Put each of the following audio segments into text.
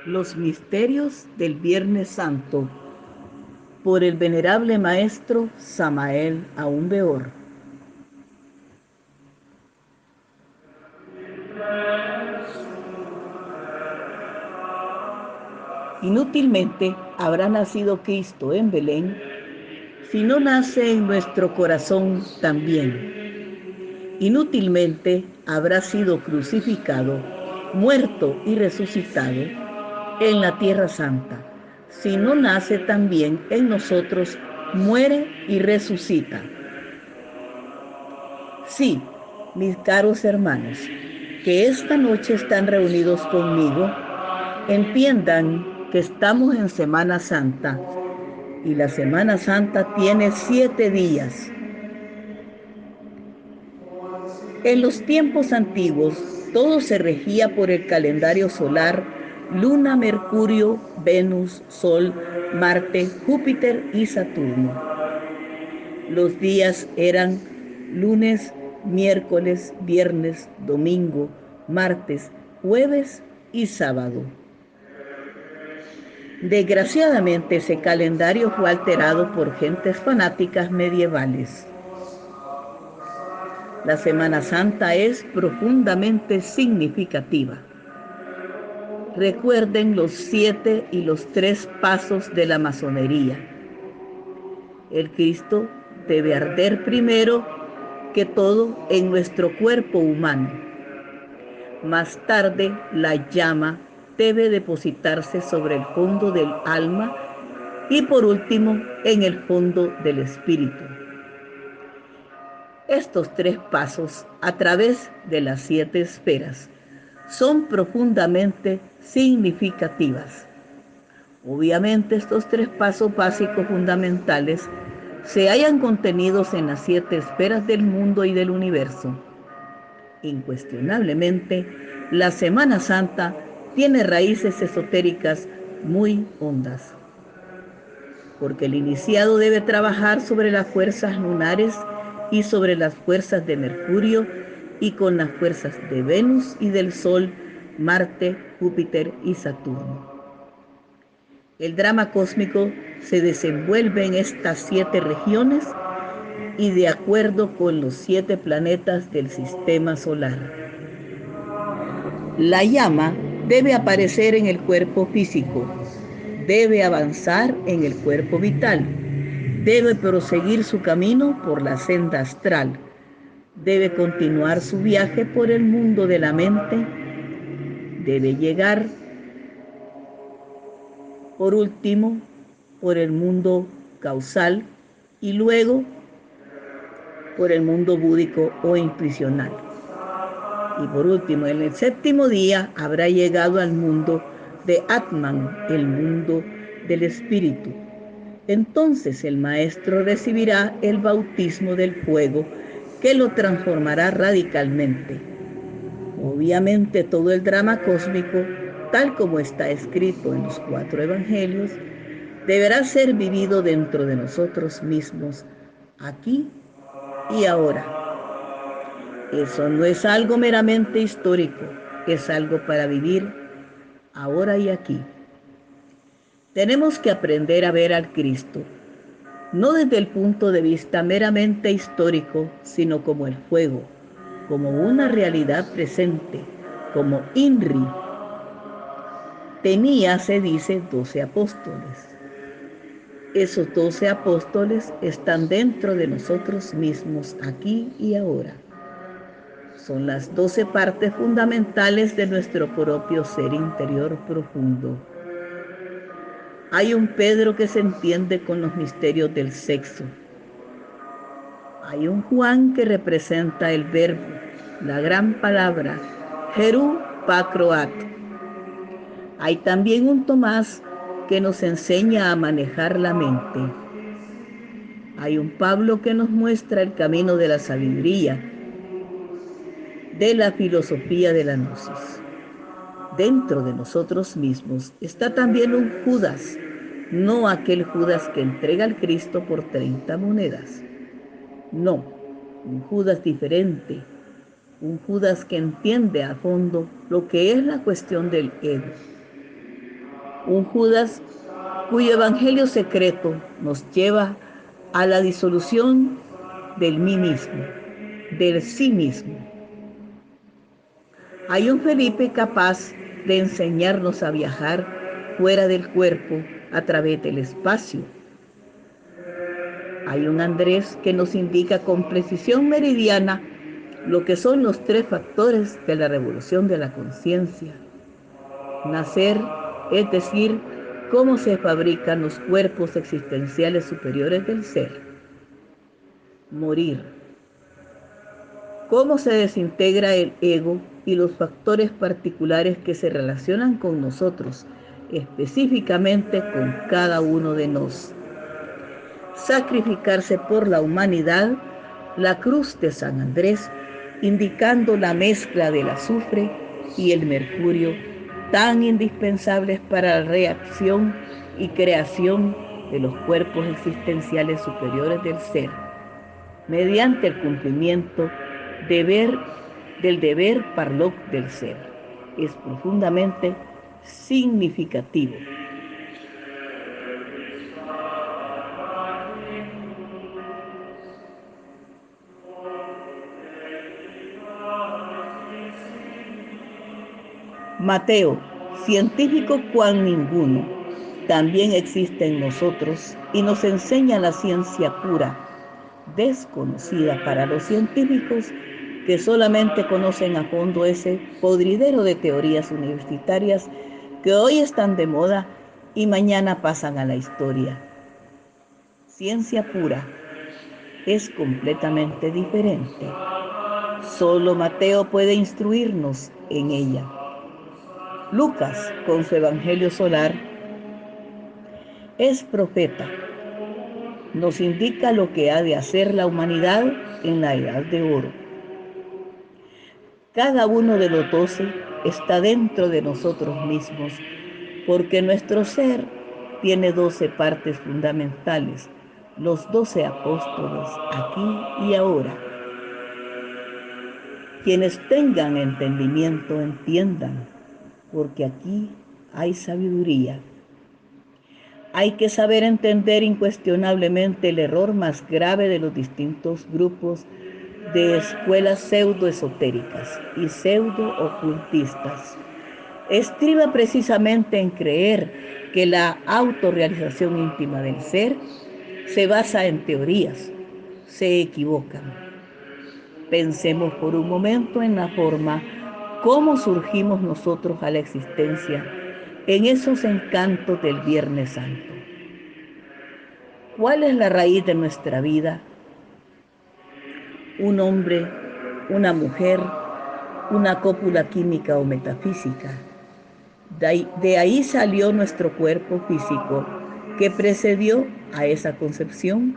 Los misterios del Viernes Santo, por el venerable maestro Samael Aún Weor. Inútilmente habrá nacido Cristo en Belén si no nace en nuestro corazón también. Inútilmente habrá sido crucificado, muerto y resucitado en la Tierra Santa si no nace también en nosotros, muere y resucita. Sí, mis caros hermanos, que esta noche están reunidos conmigo, entiendan que estamos en Semana Santa y la Semana Santa tiene 7 días. En los tiempos antiguos, todo se regía por el calendario solar: Luna, Mercurio, Venus, Sol, Marte, Júpiter y Saturno. Los días eran lunes, miércoles, viernes, domingo, martes, jueves y sábado. Desgraciadamente, ese calendario fue alterado por gentes fanáticas medievales. La Semana Santa es profundamente significativa. Recuerden los 7 y los 3 pasos de la masonería. El Cristo debe arder primero que todo en nuestro cuerpo humano. Más tarde, la llama debe depositarse sobre el fondo del alma y por último, en el fondo del espíritu. Estos 3 pasos a través de las 7 esferas son profundamente significativas. Obviamente, estos 3 pasos básicos fundamentales se hallan contenidos en las 7 esferas del mundo y del universo. Incuestionablemente, la Semana Santa tiene raíces esotéricas muy hondas, porque el iniciado debe trabajar sobre las fuerzas lunares y sobre las fuerzas de Mercurio y con las fuerzas de Venus y del Sol, Marte, Júpiter y Saturno. El drama cósmico se desenvuelve en estas 7 regiones y de acuerdo con los 7 planetas del sistema solar. La llama debe aparecer en el cuerpo físico, debe avanzar en el cuerpo vital, debe proseguir su camino por la senda astral, debe continuar su viaje por el mundo de la mente, debe llegar, por último, por el mundo causal y luego por el mundo búdico o intuicional. Y por último, en el 7º día habrá llegado al mundo de Atman, el mundo del espíritu. Entonces el maestro recibirá el bautismo del fuego que lo transformará radicalmente. Obviamente todo el drama cósmico, tal como está escrito en los 4 evangelios, deberá ser vivido dentro de nosotros mismos, aquí y ahora. Eso no es algo meramente histórico, es algo para vivir ahora y aquí. Tenemos que aprender a ver al Cristo, no desde el punto de vista meramente histórico, sino como el fuego, como una realidad presente, como INRI. Tenía, se dice, 12 apóstoles. Esos 12 apóstoles están dentro de nosotros mismos, aquí y ahora. Son las 12 partes fundamentales de nuestro propio ser interior profundo. Hay un Pedro que se entiende con los misterios del sexo. Hay un Juan que representa el verbo, la gran palabra, Jerú Pacroat. Hay también un Tomás que nos enseña a manejar la mente. Hay un Pablo que nos muestra el camino de la sabiduría. de la filosofía de la gnosis. Dentro de nosotros mismos está también un Judas, no aquel Judas que entrega al Cristo por 30 monedas. No, un Judas diferente, un Judas que entiende a fondo lo que es la cuestión del ego. Un Judas cuyo evangelio secreto nos lleva a la disolución del mí mismo, del sí mismo. Hay un Felipe capaz de enseñarnos a viajar fuera del cuerpo a través del espacio. Hay un Andrés que nos indica con precisión meridiana lo que son los 3 factores de la revolución de la conciencia. Nacer, es decir, cómo se fabrican los cuerpos existenciales superiores del ser. Morir, cómo se desintegra el ego y los factores particulares que se relacionan con nosotros, específicamente con cada uno de nosotros. Sacrificarse por la humanidad, la cruz de San Andrés, indicando la mezcla del azufre y el mercurio, tan indispensables para la reacción y creación de los cuerpos existenciales superiores del ser, mediante el cumplimiento del deber parloc del ser. Es profundamente significativo. Mateo, científico cual ninguno, también existe en nosotros y nos enseña la ciencia pura, desconocida para los científicos que solamente conocen a fondo ese podridero de teorías universitarias que hoy están de moda y mañana pasan a la historia. Ciencia pura es completamente diferente. Solo Mateo puede instruirnos en ella. Lucas, con su Evangelio solar, es profeta. Nos indica lo que ha de hacer la humanidad en la Edad de Oro. Cada uno de los 12 está dentro de nosotros mismos, porque nuestro ser tiene 12 partes fundamentales, los 12 apóstoles, aquí y ahora. Quienes tengan entendimiento entiendan, porque aquí hay sabiduría. Hay que saber entender incuestionablemente el error más grave de los distintos grupos de escuelas pseudoesotéricas y pseudo-ocultistas. Estriba precisamente en creer que la autorrealización íntima del ser se basa en teorías. Se equivocan. Pensemos por un momento en la forma cómo surgimos nosotros a la existencia en esos encantos del Viernes Santo. ¿Cuál es la raíz de nuestra vida? Un hombre, una mujer, una cópula química o metafísica. De ahí salió nuestro cuerpo físico que precedió a esa concepción.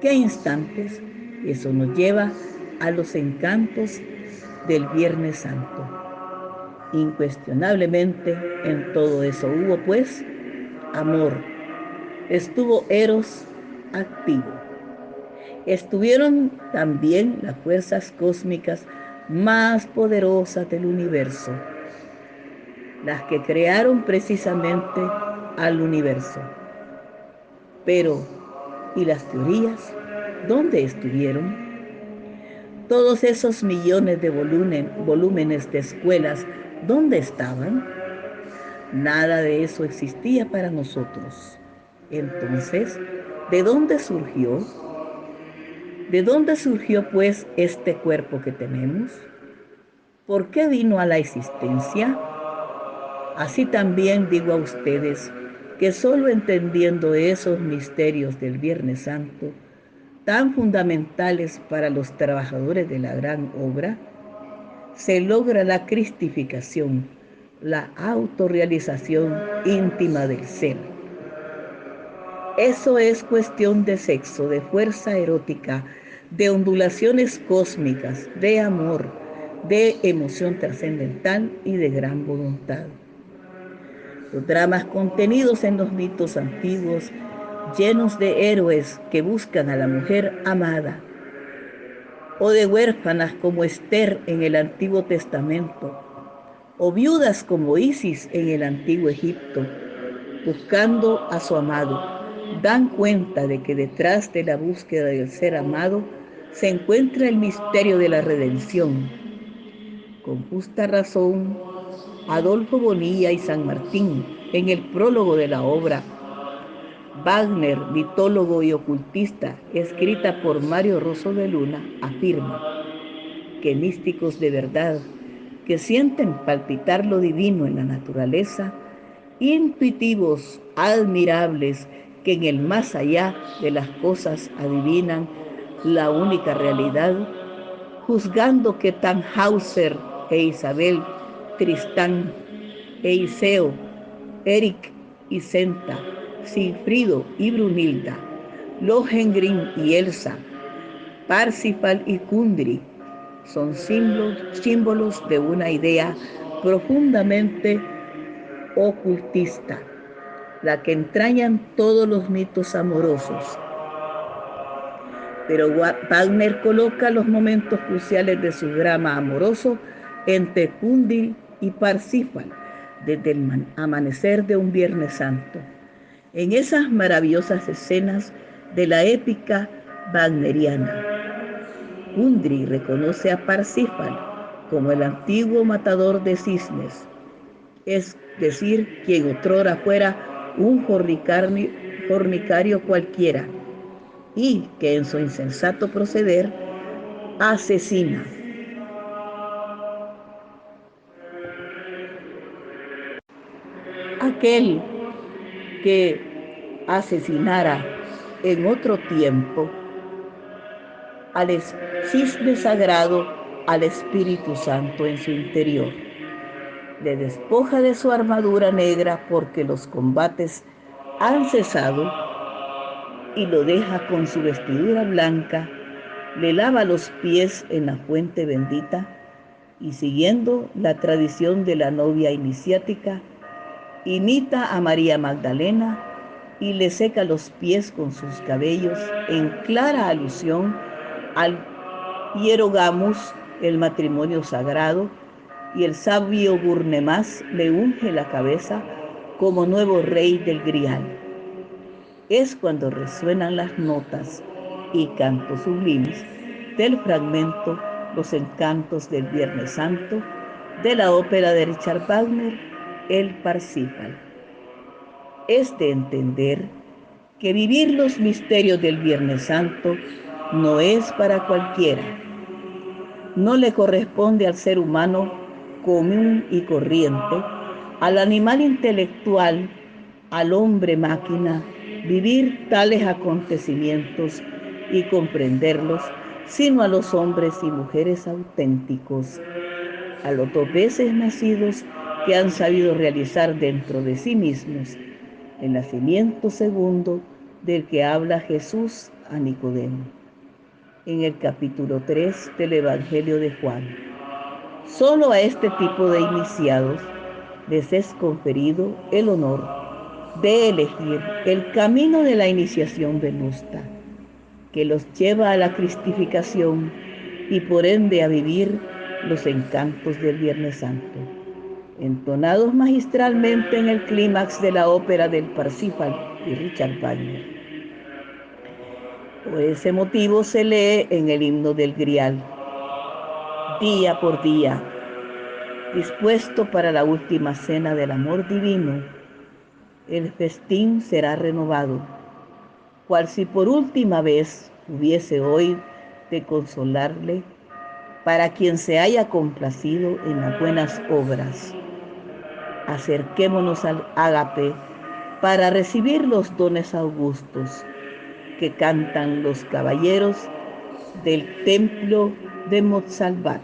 ¿Qué instantes? Eso nos lleva a los encantos del Viernes Santo. Incuestionablemente en todo eso hubo pues amor. Estuvo Eros activo. Estuvieron también las fuerzas cósmicas más poderosas del universo, las que crearon precisamente al universo. Pero, ¿y las teorías? ¿Dónde estuvieron? Todos esos millones de volúmenes de escuelas, ¿dónde estaban? Nada de eso existía para nosotros. Entonces, ¿de dónde surgió? ¿De dónde surgió pues este cuerpo que tenemos? ¿Por qué vino a la existencia? Así también digo a ustedes que solo entendiendo esos misterios del Viernes Santo, tan fundamentales para los trabajadores de la gran obra, se logra la cristificación, la autorrealización íntima del ser. Eso es cuestión de sexo, de fuerza erótica, de ondulaciones cósmicas, de amor, de emoción trascendental y de gran voluntad. Los dramas contenidos en los mitos antiguos, llenos de héroes que buscan a la mujer amada, o de huérfanas como Esther en el Antiguo Testamento, o viudas como Isis en el Antiguo Egipto, buscando a su amado, dan cuenta de que detrás de la búsqueda del ser amado se encuentra el misterio de la redención. Con justa razón, Adolfo Bonilla y San Martín, en el prólogo de la obra Wagner, mitólogo y ocultista, escrita por Mario Rosso de Luna, afirma que místicos de verdad, que sienten palpitar lo divino en la naturaleza, intuitivos, admirables, que en el más allá de las cosas adivinan la única realidad, juzgando que Tannhäuser e Isabel, Tristán e Iseo, Eric y Senta, Sigfrido y Brunilda, Lohengrin y Elsa, Parsifal y Kundry, son símbolos de una idea profundamente ocultista, la que entrañan todos los mitos amorosos. Pero Wagner coloca los momentos cruciales de su drama amoroso entre Kundry y Parsifal, desde el amanecer de un Viernes Santo. En esas maravillosas escenas de la épica wagneriana, Kundry reconoce a Parsifal como el antiguo matador de cisnes, es decir, quien otrora fuera un fornicario cualquiera, y que en su insensato proceder asesina. Aquel que asesinara en otro tiempo al cisne sagrado, al Espíritu Santo en su interior. Le despoja de su armadura negra porque los combates han cesado y lo deja con su vestidura blanca, le lava los pies en la fuente bendita y, siguiendo la tradición de la novia iniciática, imita a María Magdalena y le seca los pies con sus cabellos en clara alusión al hierogamus, el matrimonio sagrado, y el sabio Burnemás le unge la cabeza como nuevo rey del Grial. Es cuando resuenan las notas y cantos sublimes del fragmento Los encantos del Viernes Santo de la ópera de Richard Wagner, El Parsifal. Es de entender que vivir los misterios del Viernes Santo no es para cualquiera. No le corresponde al ser humano común y corriente, al animal intelectual, al hombre máquina, vivir tales acontecimientos y comprenderlos, sino a los hombres y mujeres auténticos, a los dos veces nacidos que han sabido realizar dentro de sí mismos el nacimiento segundo del que habla Jesús a Nicodemo en el capítulo 3 del Evangelio de Juan. Solo a este tipo de iniciados les es conferido el honor de elegir el camino de la iniciación venusta, que los lleva a la cristificación y por ende a vivir los encantos del Viernes Santo, entonados magistralmente en el clímax de la ópera del Parsifal de Richard Wagner. Por ese motivo se lee en el himno del Grial, día por día, dispuesto para la última cena del amor divino, el festín será renovado, cual si por última vez hubiese hoy de consolarle para quien se haya complacido en las buenas obras. Acerquémonos al ágape para recibir los dones augustos que cantan los caballeros del templo de Montsalvat.